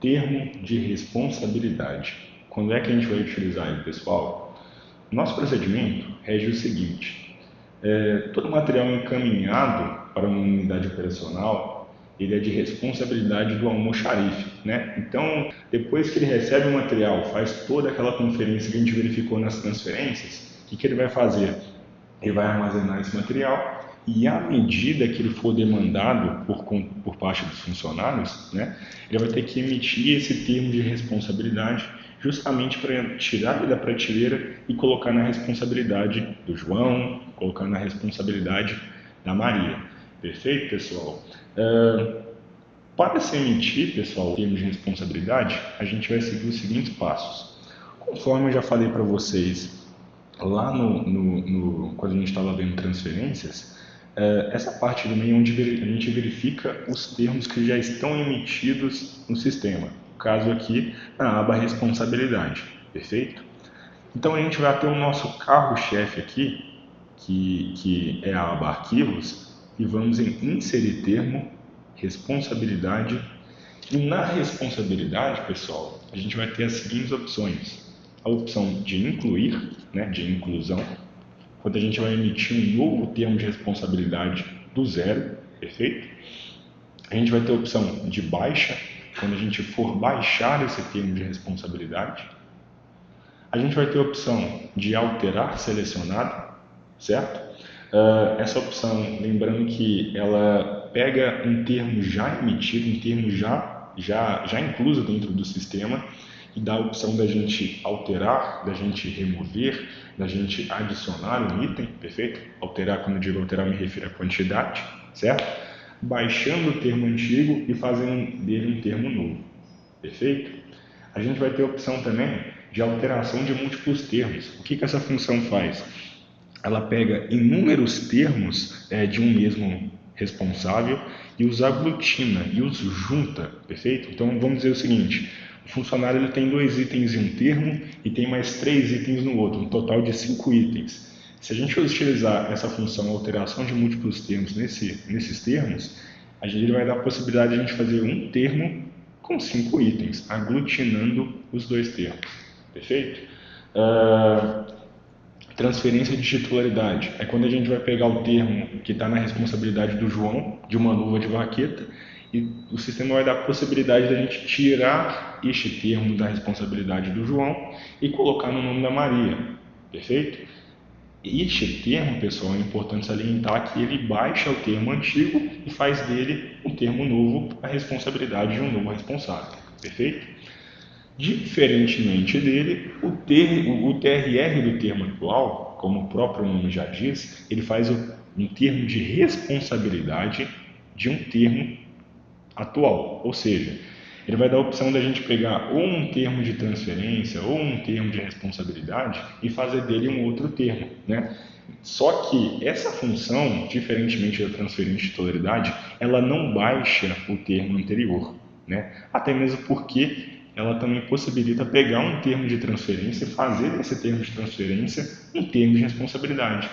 termo de responsabilidade. Quando é que a gente vai utilizar ele, pessoal? Nosso procedimento rege o seguinte: todo material encaminhado para uma unidade operacional, ele é de responsabilidade do almoxarife, né? Então, depois que ele recebe o material, faz toda aquela conferência que a gente verificou nas transferências, o que ele vai fazer? Ele vai armazenar esse material e, à medida que ele for demandado por parte dos funcionários, né, ele vai ter que emitir esse termo de responsabilidade justamente para tirar ele da prateleira e colocar na responsabilidade do João, colocar na responsabilidade da Maria. Perfeito, pessoal? Para se emitir, pessoal, o termo de responsabilidade, a gente vai seguir os seguintes passos. Conforme eu já falei para vocês lá quando a gente estava vendo transferências, essa parte do meio onde a gente verifica os termos que já estão emitidos no sistema. No caso aqui, na aba responsabilidade, perfeito? Então a gente vai ter o nosso carro-chefe aqui, que é a aba arquivos, e vamos em inserir termo, responsabilidade, e na responsabilidade, pessoal, a gente vai ter as seguintes opções. A opção de incluir, né, de inclusão, quando a gente vai emitir um novo termo de responsabilidade do zero, perfeito? A gente vai ter a opção de baixa, quando a gente for baixar esse termo de responsabilidade. A gente vai ter a opção de alterar selecionado, certo? Essa opção, lembrando que ela pega um termo já emitido, um termo já incluso dentro do sistema, e dá a opção da gente alterar, da gente remover, da gente adicionar um item, perfeito? Alterar, quando eu digo alterar, me refiro à quantidade, certo? Baixando o termo antigo e fazendo dele um termo novo, perfeito? A gente vai ter a opção também de alteração de múltiplos termos. O que essa função faz? Ela pega inúmeros termos de um mesmo responsável e os aglutina e os junta, perfeito? Então vamos dizer o seguinte: o funcionário ele tem 2 itens em um termo e tem mais 3 itens no outro, um total de 5 itens. Se a gente utilizar essa função alteração de múltiplos termos nesses termos, ele vai dar a possibilidade de a gente fazer um termo com 5 itens, aglutinando os 2 termos, perfeito? Transferência de titularidade é quando a gente vai pegar o termo que está na responsabilidade do João, de uma luva de vaqueta, e o sistema vai dar a possibilidade da gente tirar este termo da responsabilidade do João e colocar no nome da Maria, perfeito? Este termo, pessoal, é importante salientar que ele baixa o termo antigo e faz dele um termo novo, a responsabilidade de um novo responsável, perfeito? Diferentemente dele, o TRR do termo atual, como o próprio nome já diz, ele faz um termo de responsabilidade de um termo atual, ou seja, ele vai dar a opção da gente pegar ou um termo de transferência ou um termo de responsabilidade e fazer dele um outro termo, né? Só que essa função, diferentemente da transferência de titularidade, ela não baixa o termo anterior, né? Até mesmo porque ela também possibilita pegar um termo de transferência e fazer desse termo de transferência um termo de responsabilidade.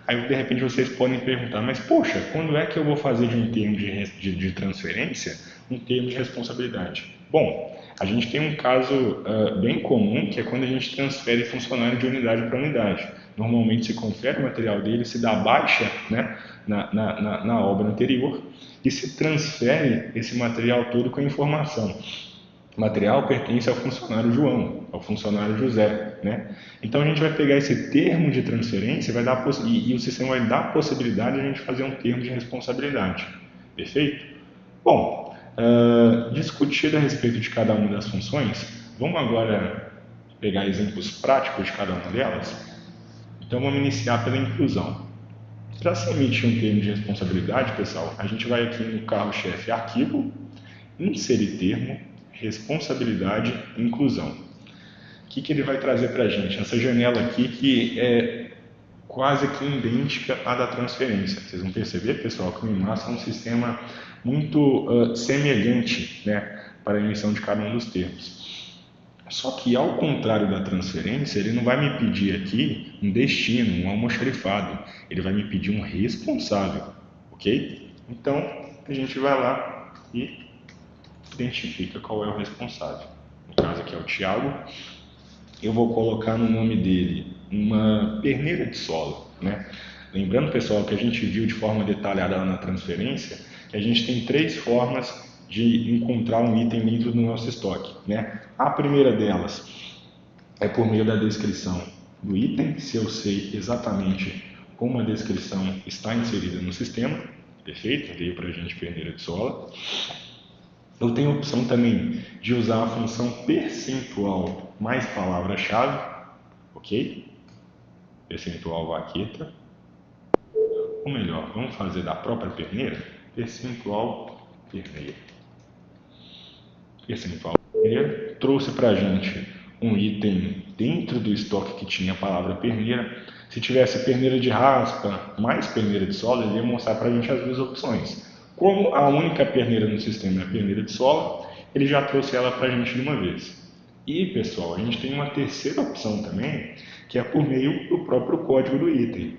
Aí, de repente, vocês podem perguntar, mas, poxa, quando é que eu vou fazer de um termo de transferência um termo de responsabilidade? Bom, a gente tem um caso bem comum, que é quando a gente transfere funcionário de unidade para unidade. Normalmente se confere o material dele, se dá baixa, né, na obra anterior e se transfere esse material todo com a informação. O material pertence ao funcionário João, ao funcionário José, né? Então a gente vai pegar esse termo de transferência e o sistema vai dar a possibilidade de a gente fazer um termo de responsabilidade, perfeito? Bom, discutido a respeito de cada uma das funções, vamos agora pegar exemplos práticos de cada uma delas? Então vamos iniciar pela inclusão. Para se emitir um termo de responsabilidade, pessoal, a gente vai aqui no carro-chefe arquivo, inserir termo, responsabilidade e inclusão. O que ele vai trazer para a gente? Essa janela aqui que é quase que idêntica à da transferência. Vocês vão perceber, pessoal, que o Imassa é um sistema muito semelhante, né, para a emissão de cada um dos termos. Só que, ao contrário da transferência, ele não vai me pedir aqui um destino, um almoxarifado. Ele vai me pedir um responsável, ok? Então, a gente vai lá e identifica qual é o responsável. No caso aqui é o Thiago. Eu vou colocar no nome dele uma perneira de sola, né? Lembrando, pessoal, que a gente viu de forma detalhada lá na transferência, que a gente tem 3 formas de encontrar um item dentro do nosso estoque, né? A primeira delas é por meio da descrição do item, se eu sei exatamente como a descrição está inserida no sistema, perfeito? Veio para a gente perneira de sola. Eu tenho a opção também de usar a função percentual mais palavra-chave, ok? Percentual vaqueta. Ou melhor, vamos fazer da própria perneira? Percentual perneira. Percentual perneira trouxe para a gente um item dentro do estoque que tinha a palavra perneira. Se tivesse perneira de raspa mais perneira de sola, ele ia mostrar para a gente as 2 opções. Como a única perneira no sistema é a perneira de sola, ele já trouxe ela para a gente de uma vez. E, pessoal, a gente tem uma terceira opção também, que é por meio do próprio código do item.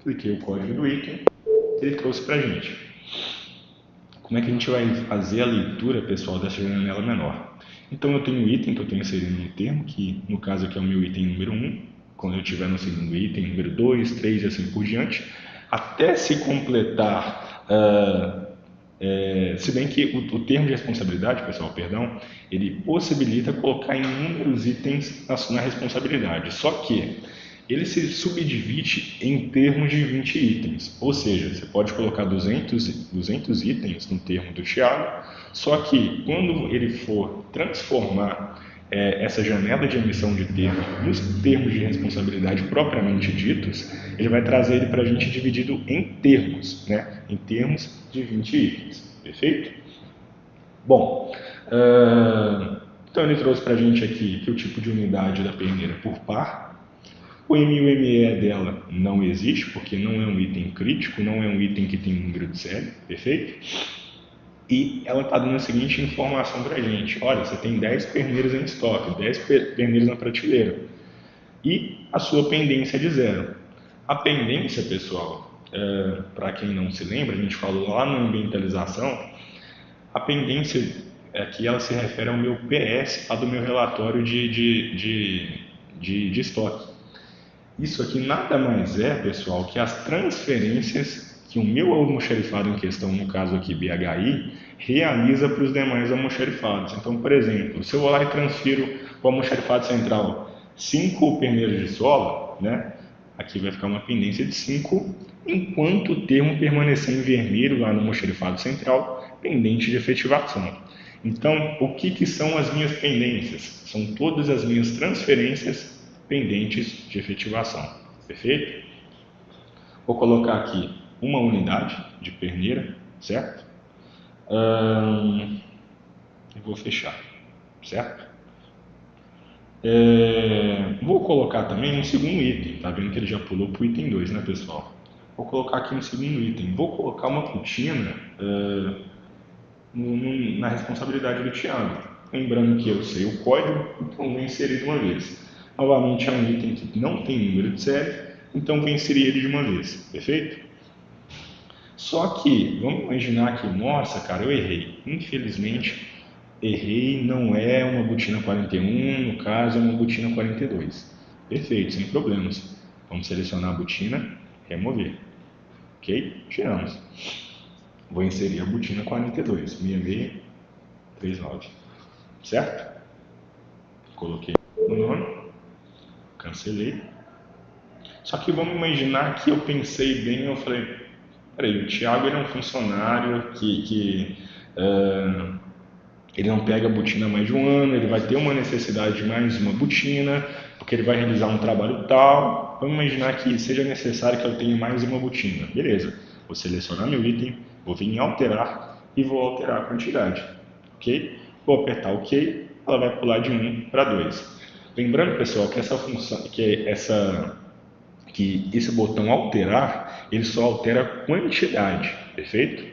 Cliquei o código do item, ele trouxe para a gente. Como é que a gente vai fazer a leitura, pessoal, dessa janela menor? Então eu tenho o item que eu tenho inserido no termo, que no caso aqui é o meu item número 1, quando eu estiver no segundo item, número 2, 3 e assim por diante, até se completar, se bem que o termo de responsabilidade, pessoal, perdão, ele possibilita colocar inúmeros itens na responsabilidade, só que ele se subdivide em termos de 20 itens, ou seja, você pode colocar 200 itens no termo do Thiago, só que quando ele for transformar essa janela de emissão de termo nos termos de responsabilidade propriamente ditos, ele vai trazer ele para a gente dividido em termos, né? Em termos de 20 itens, perfeito? Bom, então ele trouxe para a gente aqui que o tipo de unidade da perneira por par. O MUME dela não existe, porque não é um item crítico, não é um item que tem número de série, perfeito? E ela está dando a seguinte informação para a gente: olha, você tem 10 perneiras em estoque, 10 perneiras na prateleira, e a sua pendência é de 0. A pendência, pessoal, para quem não se lembra, a gente falou lá na ambientalização, a pendência aqui ela se refere ao meu PS, do meu relatório de estoque. Isso aqui nada mais é, pessoal, que as transferências que o meu almoxarifado em questão, no caso aqui BHI, realiza para os demais almoxarifados. Então, por exemplo, se eu vou lá e transfiro para o almoxarifado central 5 perneiras de sola, né? Aqui vai ficar uma pendência de 5, enquanto o termo permanecer em vermelho lá no almoxarifado central, pendente de efetivação. Então, o que são as minhas pendências? São todas as minhas transferências pendentes de efetivação, perfeito? Vou colocar aqui uma unidade de perneira, certo? E vou fechar, certo? Vou colocar também um segundo item, tá vendo que ele já pulou para o item 2, né, pessoal? Vou colocar aqui um segundo item, vou colocar uma cortina na responsabilidade do Thiago. Lembrando que eu sei o código, então vou inserir de uma vez. Novamente é um item que não tem número de série, então vou inserir ele de uma vez, perfeito? Só que, vamos imaginar que, nossa, cara, eu errei. Infelizmente, errei, não é uma botina 41, no caso é uma botina 42. Perfeito, sem problemas. Vamos selecionar a botina, remover. Ok? Tiramos. Vou inserir a botina 42, 6639. Certo? Coloquei o nome. Cancelei. Só que vamos imaginar que eu pensei bem, eu falei, peraí, o Thiago ele é um funcionário que ele não pega a botina há mais de um ano, ele vai ter uma necessidade de mais uma botina, porque ele vai realizar um trabalho tal. Vamos imaginar que seja necessário que eu tenha mais uma botina. Beleza, vou selecionar meu item, vou vir em alterar e vou alterar a quantidade. Ok? Vou apertar OK, ela vai pular de 1 para 2. Lembrando, pessoal, que essa função, que esse botão alterar, ele só altera a quantidade, perfeito?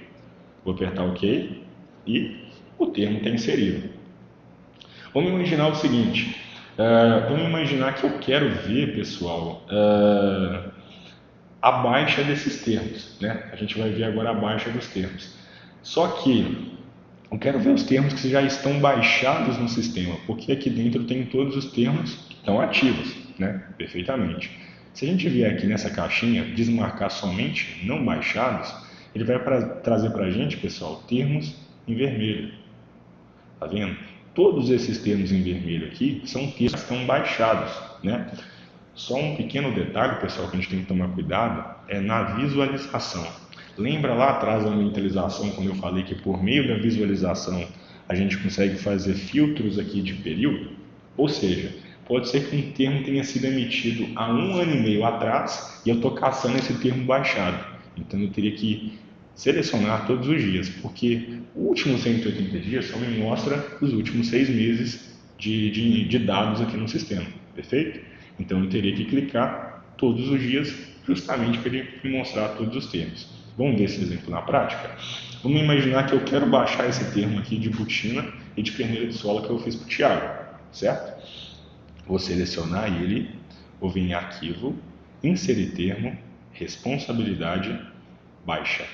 Vou apertar OK e o termo está inserido. Vamos imaginar o seguinte, vamos imaginar que eu quero ver, pessoal, a baixa desses termos, né? A gente vai ver agora a baixa dos termos. Só que Eu quero ver os termos que já estão baixados no sistema, porque aqui dentro tem todos os termos que estão ativos, né? Perfeitamente. Se a gente vier aqui nessa caixinha, desmarcar somente não baixados, ele vai trazer para a gente, pessoal, termos em vermelho. Tá vendo? Todos esses termos em vermelho aqui são termos que estão baixados, né? Só um pequeno detalhe, pessoal, que a gente tem que tomar cuidado, é na visualização. Lembra lá atrás da mentalização, quando eu falei que por meio da visualização a gente consegue fazer filtros aqui de período? Ou seja, pode ser que um termo tenha sido emitido há 1 ano e meio atrás e eu estou caçando esse termo baixado. Então eu teria que selecionar todos os dias, porque o último 180 dias só me mostra os últimos 6 meses de dados aqui no sistema, perfeito? Então eu teria que clicar todos os dias justamente para ele me mostrar todos os termos. Vamos ver esse exemplo na prática? Vamos imaginar que eu quero baixar esse termo aqui de botina e de perneira de sola que eu fiz para o Thiago, certo? Vou selecionar ele, vou vir em arquivo, inserir termo, responsabilidade, baixa.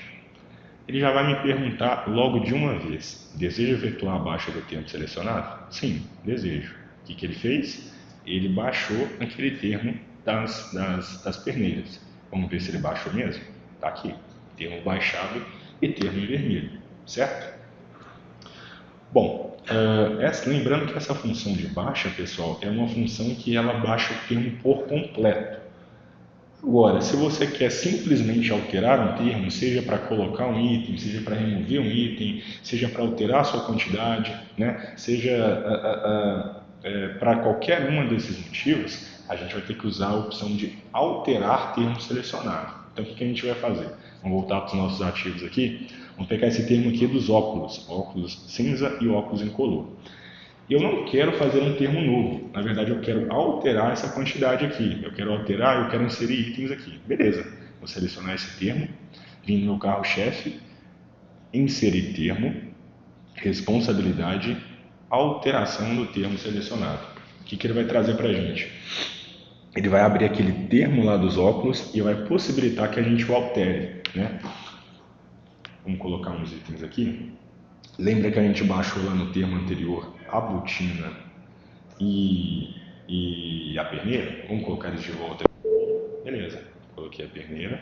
Ele já vai me perguntar logo de uma vez, deseja efetuar a baixa do termo selecionado? Sim, desejo. O que ele fez? Ele baixou aquele termo das perneiras. Vamos ver se ele baixou mesmo? Está aqui, termo baixado e termo em vermelho, certo? Bom, lembrando que essa função de baixa, pessoal, é uma função que ela baixa o termo por completo. Agora, se você quer simplesmente alterar um termo, seja para colocar um item, seja para remover um item, seja para alterar a sua quantidade, né? Seja para qualquer um desses motivos, a gente vai ter que usar a opção de alterar termo selecionado. Então, o que a gente vai fazer? Vamos voltar para os nossos ativos aqui. Vamos pegar esse termo aqui dos óculos, óculos cinza e óculos incolor. Eu não quero fazer um termo novo, na verdade eu quero alterar essa quantidade aqui, eu quero inserir itens aqui. Beleza, vou selecionar esse termo, vim no meu carro-chefe, inserir termo, responsabilidade, alteração do termo selecionado. O que ele vai trazer para a gente? Ele vai abrir aquele termo lá dos óculos e vai possibilitar que a gente o altere, né? Vamos colocar uns itens aqui. Lembra que a gente baixou lá no termo anterior a botina e a perneira? Vamos colocar eles de volta. Beleza, coloquei a perneira.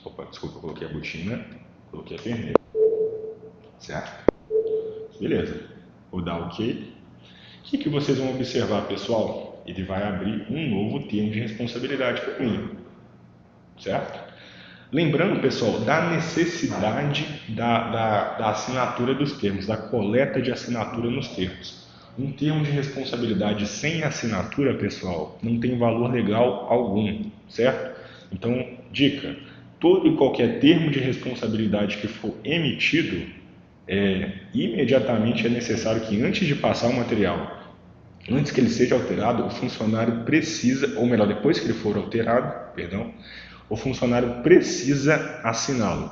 Opa, desculpa, coloquei a botina, coloquei a perneira. Certo? Beleza, vou dar OK. O que vocês vão observar, pessoal? Ele vai abrir um novo termo de responsabilidade para mim. Certo? Lembrando, pessoal, da necessidade da assinatura dos termos, da coleta de assinatura nos termos. Um termo de responsabilidade sem assinatura, pessoal, não tem valor legal algum, certo? Então, dica, todo e qualquer termo de responsabilidade que for emitido, imediatamente é necessário que antes de passar o material, antes que ele seja alterado, o funcionário precisa, ou melhor, depois que ele for alterado, perdão, o funcionário precisa assiná-lo.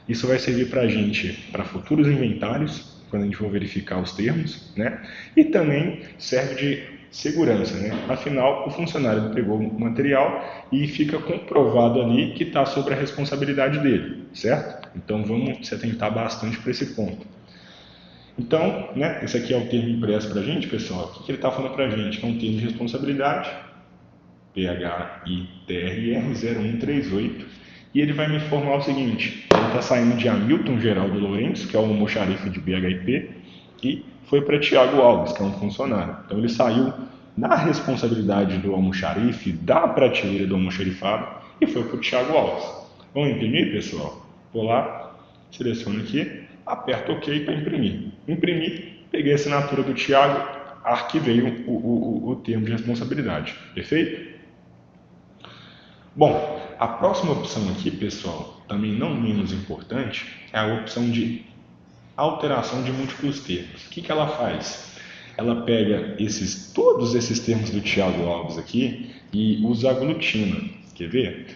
Isso vai servir para a gente, para futuros inventários, quando a gente for verificar os termos, né? E também serve de segurança, né? Afinal, o funcionário entregou o material e fica comprovado ali que está sob a responsabilidade dele, certo? Então vamos se atentar bastante para esse ponto. Então, né, esse aqui é o termo impresso para a gente, pessoal. O que ele está falando para a gente? Que é um termo de responsabilidade, PHITRR 0138, e ele vai me informar o seguinte: ele está saindo de Hamilton Geraldo Lourenço, que é o almoxarife de BHIP, e foi para Tiago Alves, que é um funcionário. Então ele saiu na responsabilidade do almoxarife, da prateleira do almoxarifado, e foi para o Tiago Alves. Vamos imprimir, pessoal? Vou lá, seleciono aqui, aperto OK para imprimir. Imprimi, peguei a assinatura do Tiago, arquivei o termo de responsabilidade. Perfeito? Bom, a próxima opção aqui, pessoal, também não menos importante, é a opção de alteração de múltiplos termos. O que ela faz? Ela pega todos esses termos do Tiago Alves aqui e os aglutina. Quer ver?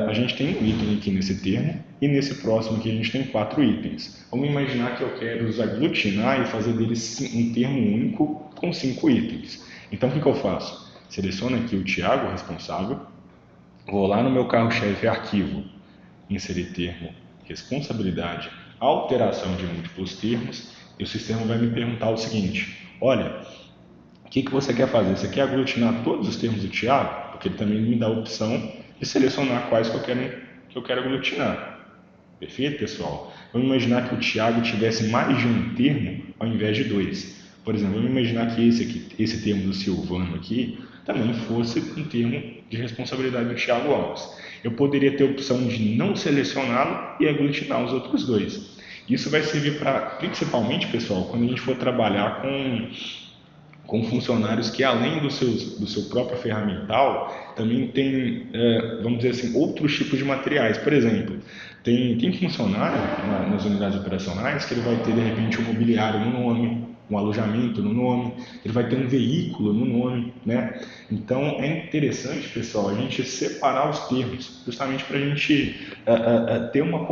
A gente tem um item aqui nesse termo e nesse próximo aqui a gente tem 4 itens. Vamos imaginar que eu quero os aglutinar e fazer deles um termo único com 5 itens. Então o que eu faço? Seleciono aqui o Tiago, responsável. Vou lá no meu carro-chefe arquivo, inserir termo, responsabilidade, alteração de múltiplos termos E o sistema vai me perguntar o seguinte: olha, o que você quer fazer? Você quer aglutinar todos os termos do Thiago? Porque ele também me dá a opção de selecionar quais que eu quero aglutinar. Perfeito, pessoal? Vamos imaginar que o Thiago tivesse mais de um termo ao invés de dois. Por exemplo, vamos imaginar que esse termo do Silvano aqui também fosse um termo de responsabilidade do Thiago Alves. Eu poderia ter a opção de não selecioná-lo e aglutinar os outros dois. Isso vai servir para, principalmente, pessoal, quando a gente for trabalhar com funcionários que, além do seu próprio ferramental, também tem, vamos dizer assim, outros tipos de materiais. Por exemplo, tem funcionário nas unidades operacionais que ele vai ter, de repente, um mobiliário no nome, um alojamento no nome, ele vai ter um veículo no nome, né? Então, é interessante, pessoal, a gente separar os termos, justamente para a gente ter uma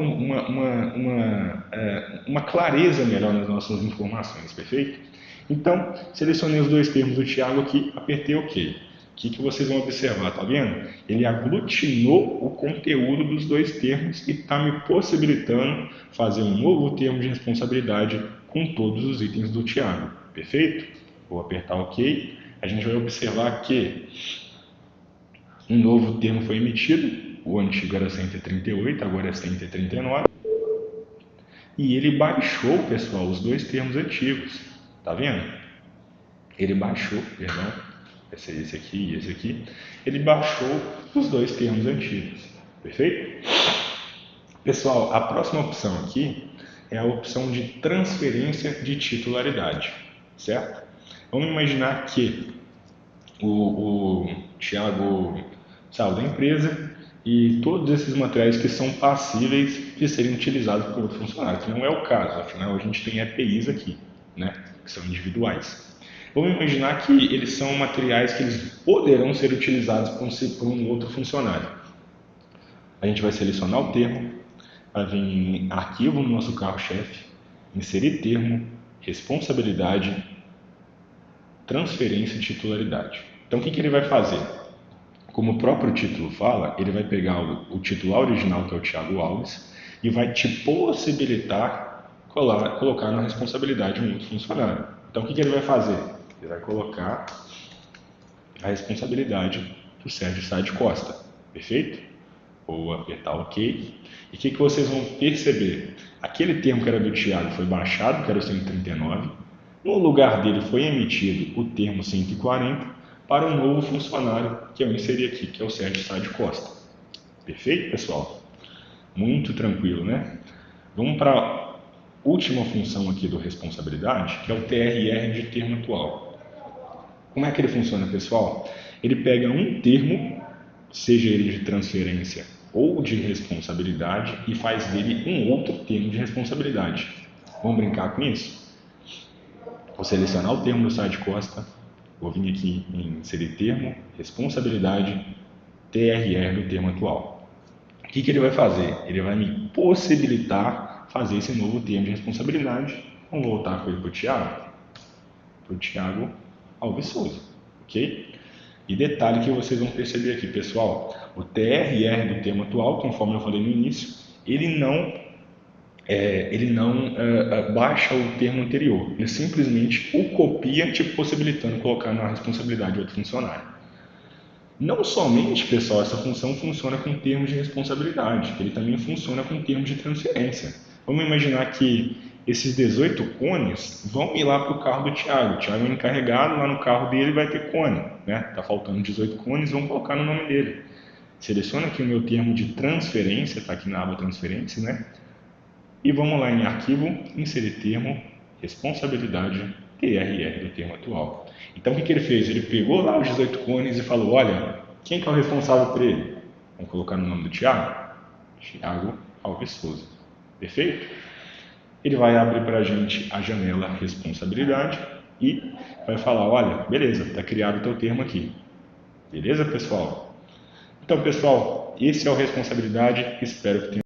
clareza melhor nas nossas informações, perfeito? Então, selecionei os dois termos do Thiago aqui, apertei OK. O que vocês vão observar, tá vendo? Ele aglutinou o conteúdo dos dois termos e está me possibilitando fazer um novo termo de responsabilidade com todos os itens do Thiago. Perfeito? Vou apertar OK. A gente vai observar que um novo termo foi emitido. O antigo era 138, agora é 139. E ele baixou, pessoal, os dois termos antigos. Tá vendo? Ele baixou, perdão, esse aqui e esse aqui, ele baixou os dois termos antigos, perfeito? Pessoal, a próxima opção aqui é a opção de transferência de titularidade, certo? Vamos imaginar que o Thiago saiu da empresa e todos esses materiais que são passíveis de serem utilizados por outro funcionário, que não é o caso, afinal a gente tem EPIs aqui, né, que são individuais. Vamos imaginar que eles são materiais que eles poderão ser utilizados por um outro funcionário. A gente vai selecionar o termo, vai vir em arquivo no nosso carro-chefe, inserir termo, responsabilidade, transferência e titularidade. Então o que ele vai fazer? Como o próprio título fala, ele vai pegar o titular original, que é o Thiago Alves, e vai te possibilitar colocar na responsabilidade um outro funcionário. Então o que ele vai fazer? Ele vai colocar a responsabilidade do Sérgio Sá de Costa, perfeito? Vou apertar OK. E o que vocês vão perceber? Aquele termo que era do Thiago foi baixado, que era o 139. No lugar dele foi emitido o termo 140 para um novo funcionário que eu inseri aqui, que é o Sérgio Sá de Costa. Perfeito, pessoal? Muito tranquilo, né? Vamos para a última função aqui do responsabilidade, que é o TRR de termo atual. Como é que ele funciona, pessoal? Ele pega um termo, seja ele de transferência ou de responsabilidade, e faz dele um outro termo de responsabilidade. Vamos brincar com isso? Vou selecionar o termo do Sá de Costa, vou vir aqui em inserir termo, responsabilidade, TRR do termo atual. O que ele vai fazer? Ele vai me possibilitar fazer esse novo termo de responsabilidade. Vamos voltar com ele para o Thiago Alves Souza, ok? E detalhe que vocês vão perceber aqui, pessoal, o TRR do termo atual, conforme eu falei no início, ele não baixa o termo anterior, ele simplesmente o copia, te possibilitando colocar na responsabilidade de outro funcionário. Não somente, pessoal, essa função funciona com termos de responsabilidade, ele também funciona com termos de transferência. Vamos imaginar que esses 18 cones vão ir lá para o carro do Thiago. O Thiago é encarregado, lá no carro dele vai ter cone, né? Tá faltando 18 cones, vamos colocar no nome dele. Seleciona aqui o meu termo de transferência, está aqui na aba transferência, né? E vamos lá em arquivo, inserir termo, responsabilidade, TRR do termo atual. Então o que ele fez? Ele pegou lá os 18 cones e falou, olha, quem que é o responsável por ele? Vamos colocar no nome do Thiago? Thiago Alves Souza. Perfeito? Ele vai abrir para a gente a janela responsabilidade e vai falar, olha, beleza, está criado o teu termo aqui. Beleza, pessoal? Então, pessoal, esse é o responsabilidade, espero que tenha